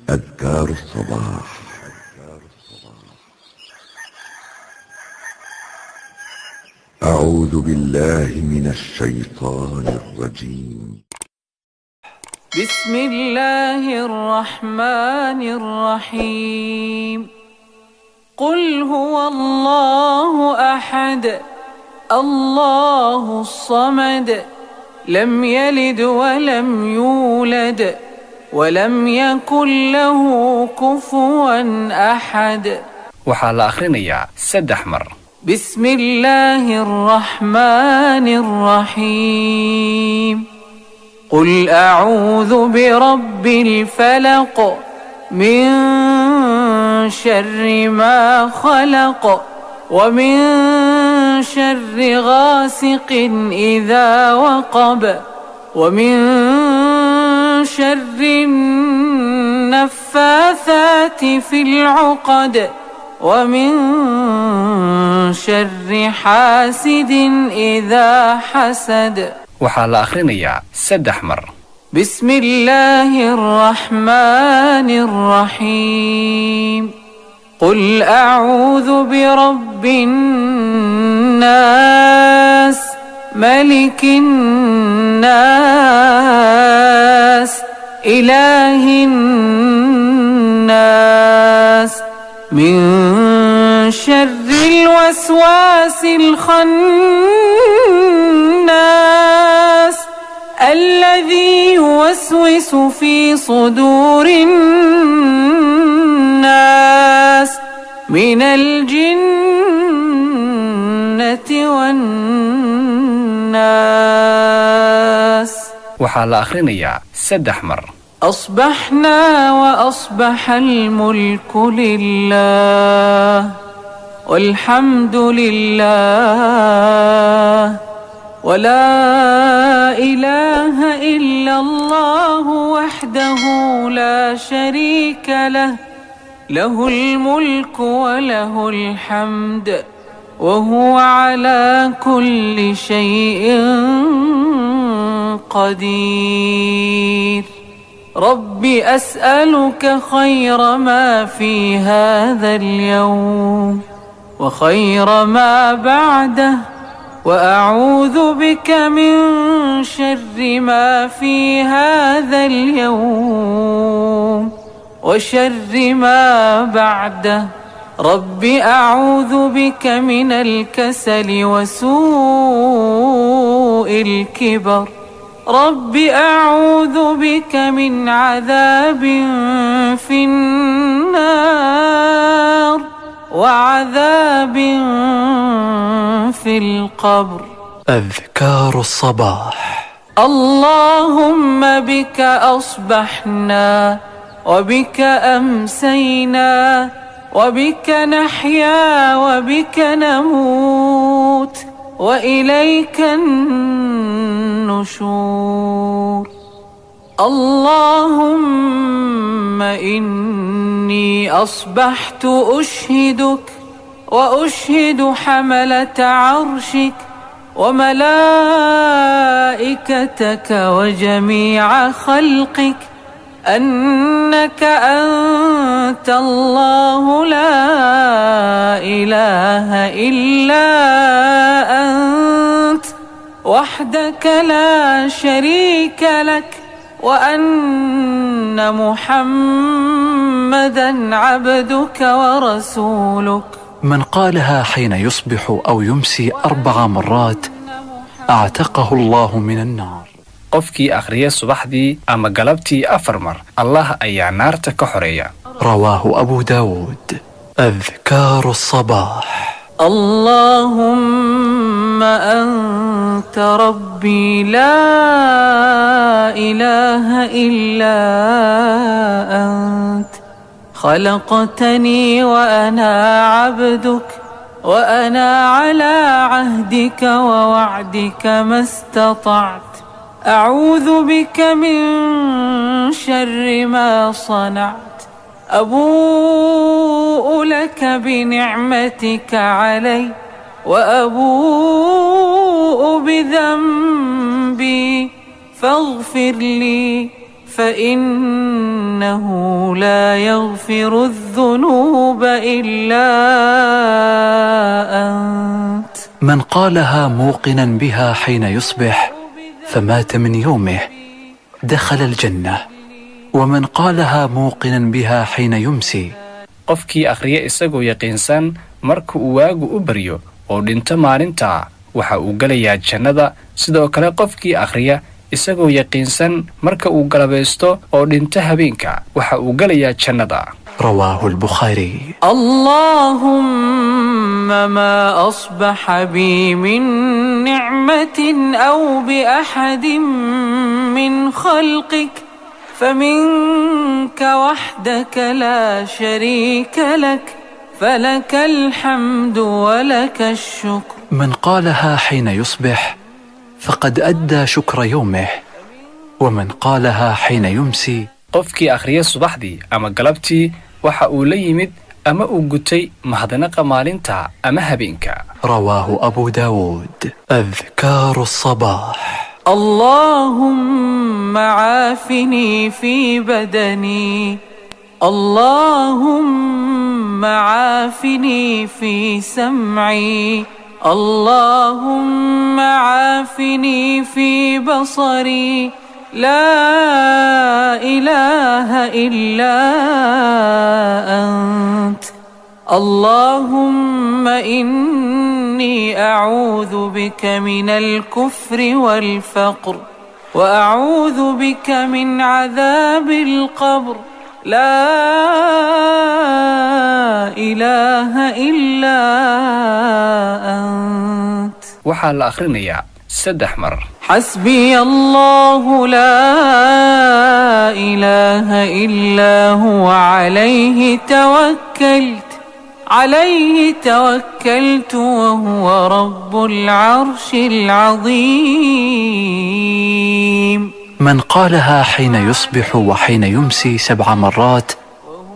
أذكار الصباح. أعوذ بالله من الشيطان الرجيم. بسم الله الرحمن الرحيم. قل هو الله أحد الله الصمد لم يلد ولم يولد ولم يكن له كفوا أحد. waxaa la akhrinayaa 3 mar. بسم الله الرحمن الرحيم. قل أعوذ برب الفلق من شر ما خلق ومن شر غاسق إذا وقب ومن شر النفاثات في العقد ومن شر حاسد إذا حسد. waxaa la akhrinayaa 3 mar. بسم الله الرحمن الرحيم. قل أعوذ برب الناس ملك الناس إله الناس من شر الوسواس الخناس الذي يوسوس في صدور الناس من الجنة والناس. waxaa la akhrinayaa 3 mar. أصبحنا وأصبح الملك لله والحمد لله ولا إله إلا الله وحده لا شريك له له الملك وله الحمد وهو على كل شيء قدير. رب أسألك خير ما في هذا اليوم وخير ما بعده وأعوذ بك من شر ما في هذا اليوم وشر ما بعده. رب أعوذ بك من الكسل وسوء الكبر. رب أعوذ بك من عذاب في النار وعذاب في القبر. أذكار الصباح. اللهم بك أصبحنا وبك أمسينا وبك نحيا وبك نموت وإليك النشور. اللهم إني أصبحت أشهدك وأشهد حملة عرشك وملائكتك وجميع خلقك أنك أنت الله لا إله إلا أنت وحدك لا شريك لك وأن محمدًا عبدك ورسولك. من قالها حين يصبح أو يمسي 4 مرات أعتقه الله من النار. qofkii akhriya subaxdii ama galabtii 4 mar allah ayaa naarta ka xoreeya. رواه أبو داود. أذكار الصباح. اللهم أنت ربي لا إله إلا أنت خلقتني وأنا عبدك وأنا على عهدك ووعدك ما استطعت. أعوذ بك من شر ما صنعت. أبوء لك بنعمتك علي وأبوء بذنبي فاغفر لي فإنه لا يغفر الذنوب إلا أنت. من قالها موقنا بها حين يصبح فمات من يومه دخل الجنة، ومن قالها موقنا بها حين يمسي. qofkii akhriya isagoo yaqiinsan marka uu waagu u baryo oo dhinto maalintaa waxa uu galayaa jannada. sidoo kale qofkii akhriya isagoo yaqiinsan marka uu galabaysto oo dhinto habeenka waxa uu galayaa jannada. رواه البخاري. اللهم ما أصبح بي من نعمة أو بأحد من خلقك فمنك وحدك لا شريك لك، فلك الحمد ولك الشكر. من قالها حين يصبح فقد أدى شكر يومه، ومن قالها حين يمسي. qofkii akhriya subaxdii ama galabtii waxa uu la yimid ama uu gutay mahadnaqa maalinta ama habeenka. رواه أبو داود. أذكار الصباح. اللهم عافني في بدني، اللهم عافني في سمعي، اللهم عافني في بصري، لا إله إلا أنت. اللهم إني أعوذ بك من الكفر والفقر، وأعوذ بك من عذاب القبر، لا إله إلا أنت. waxaa la akhrinayaa 3 mar. حسبي الله لا إله إلا هو عليه توكلت وهو رب العرش العظيم. من قالها حين يصبح وحين يمسي 7 مرات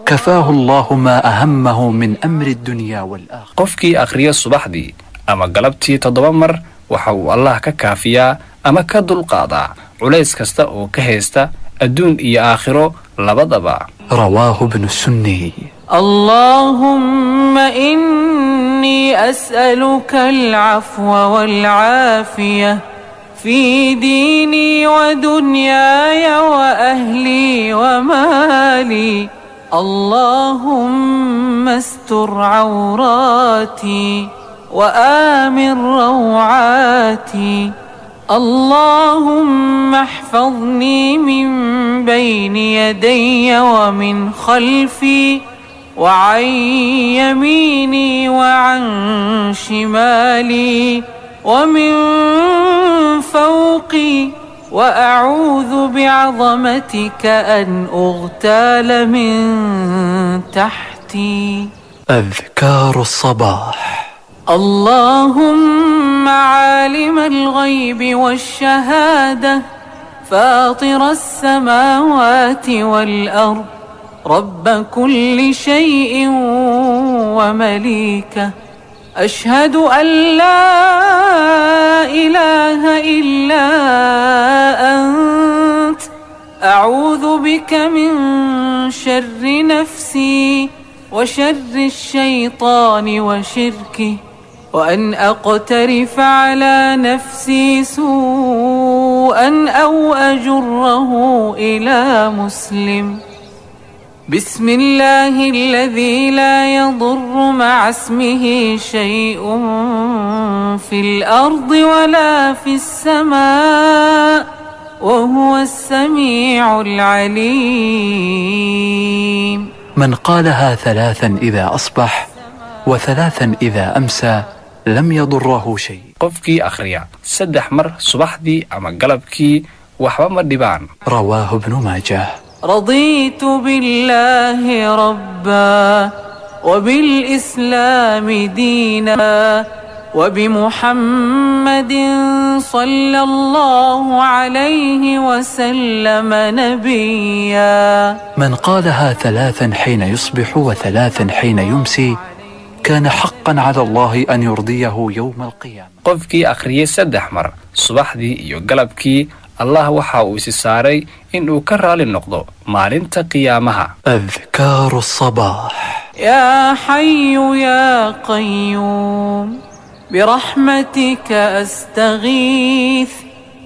كفاه الله ما أهمه من أمر الدنيا والآخرة. qofkii akhriya subaxdii ama galabtii 7 mar waxa uu Allah ka kaafiyaa ama ka dulqaadaa culays kasta oo ka haysta adduun iyo aakhiro labadaba. رواه ابن السني. اللهم إني أسألك العفو والعافية في ديني ودنياي وأهلي ومالي. اللهم استر عوراتي وآمن روعاتي. اللهم احفظني من بين يدي ومن خلفي وعن يميني وعن شمالي ومن فوقي، وأعوذ بعظمتك أن أغتال من تحتي. أذكار الصباح. اللهم عالم الغيب والشهادة فاطر السماوات والأرض، رب كل شيء ومليكه، أشهد أن لا إله إلا أنت، أعوذ بك من شر نفسي وشر الشيطان وشركه، وأن أقترف على نفسي سوءا أو أجره إلى مسلم. بسم الله الذي لا يضر مع اسمه شيء في الأرض ولا في السماء وهو السميع العليم. من قالها 3 إذا أصبح و3 إذا أمسى لم يضره شيء. qofkii akhriya 3 mar subaxdii ama galabkii waxba ma dhibaan. رواه ابن ماجه. رضيت بالله ربا وبالإسلام دينا وبمحمد صلى الله عليه وسلم نبيا. من قالها 3 حين يصبح و3 حين يمسي كان حقا على الله أن يرضيه يوم القيامة. qofkii akhriyay 3 mar subaxdii iyo galabkii allah waxa uu isi saaray in uu ka raali noqdo maalinta qiyaamaha. أذكار الصباح. يا حي يا قيوم برحمتك أستغيث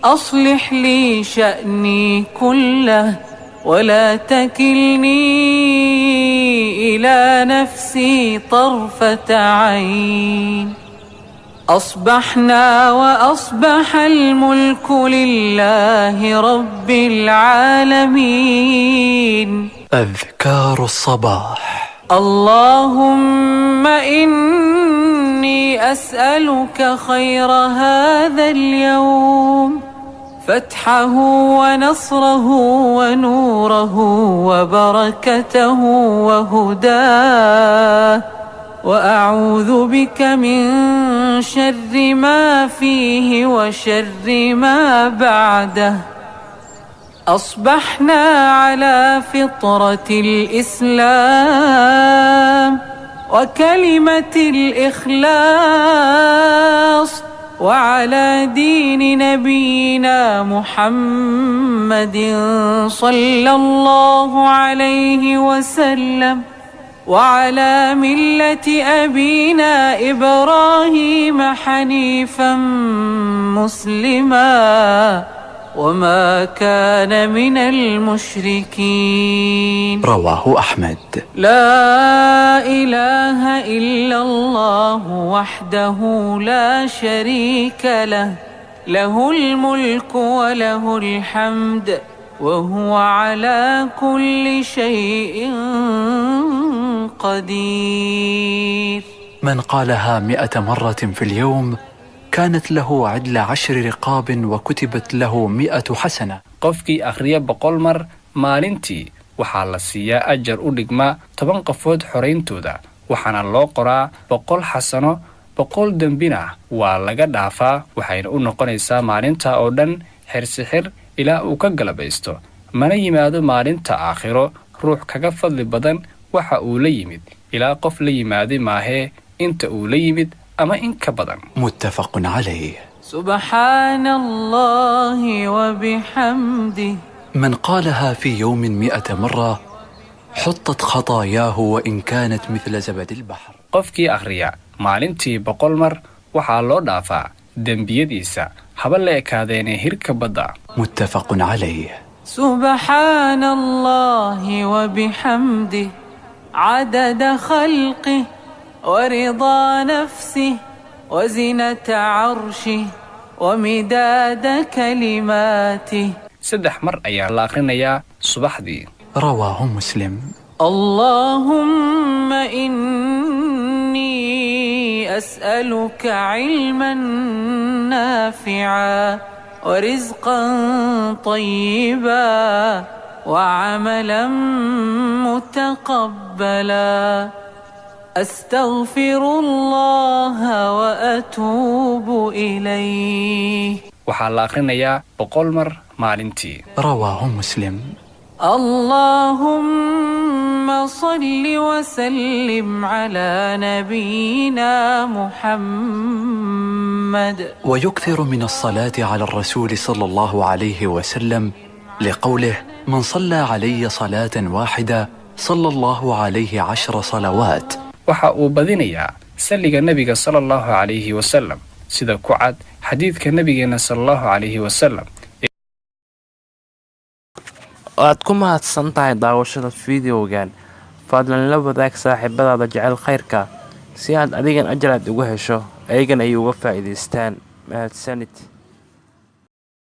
أصلح لي شأني كله ولا تكلني إلى نفسي طرفة عين. أصبحنا وأصبح الملك لله رب العالمين. أذكار الصباح. اللهم إني أسألك خير هذا اليوم فتحه ونصره ونوره وبركته وهداه وأعوذ بك من شر ما فيه وشر ما بعده. أصبحنا على فطرة الإسلام وكلمة الإخلاص وعلى دين نبينا محمد صلى الله عليه وسلم وعلى ملة أبينا إبراهيم حنيفا مسلما وما كان من المشركين. رواه أحمد. لا إله إلا الله وحده لا شريك له له الملك وله الحمد وهو على كل شيء قدير. من قالها 100 مرة في اليوم كانت له عدل 10 رقاب وكتبت له 100 حسنة. qofkii akhriya 100 mar maalintii waxaa la siiyaa ajar u dhigma 10 qofood xoreyntooda, waxaana loo qoraa 100 xasano, 100 dembina waa laga dhaafaa, waxayna u noqonaysaa maalinta oo dhan xirsixir ilaa uu ka galabaysto. mana yimaado maalinta aakhiro ruux kaga fadli badan waxa uu la yimid ilaa qof la yimaaday maahee inta uu la yimid ama in ka badan. متفق عليه. سبحان الله وبحمده. من قالها في يوم 100 مرة حطت خطاياه وإن كانت مثل زبد البحر. qofkii akhriya maalintii 100 mar waxaa loo dhaafaa dembiyadiisa haba la ekaadeene hirka badda. متفق عليه. سبحان الله وبحمده عدد خلقه ورضا نفسه وزنة عرشه ومداد كلماته. 3 mar ayaa la akhrinayaa subaxdii. رواه مسلم. اللهم إني أسألك علما نافعا ورزقا طيبا وعملا متقبلا. أستغفر الله وأتوب إليه. waxaa la akhrinayaa 100 mar maalintii. رواه مسلم. اللهم صل وسلم على نبينا محمد. ويكثر من الصلاة على الرسول صلى الله عليه وسلم لقوله: من صلى علي صلاة واحدة صلى الله عليه 10 صلوات. waxa uu badinayaa salliga nabiga sallallahu alayhi wasallam sida ku cad xadiidka nabigeena sallallahu alayhi wasallam. waad ku mahadsan tahay daawashada fiidiyogan. fadlan la wadaag saaxiibadaada jecel khayrka si aad adigan ajar aad uga hesho ayagana ay uga faa'iidaystaan. mahadsanid.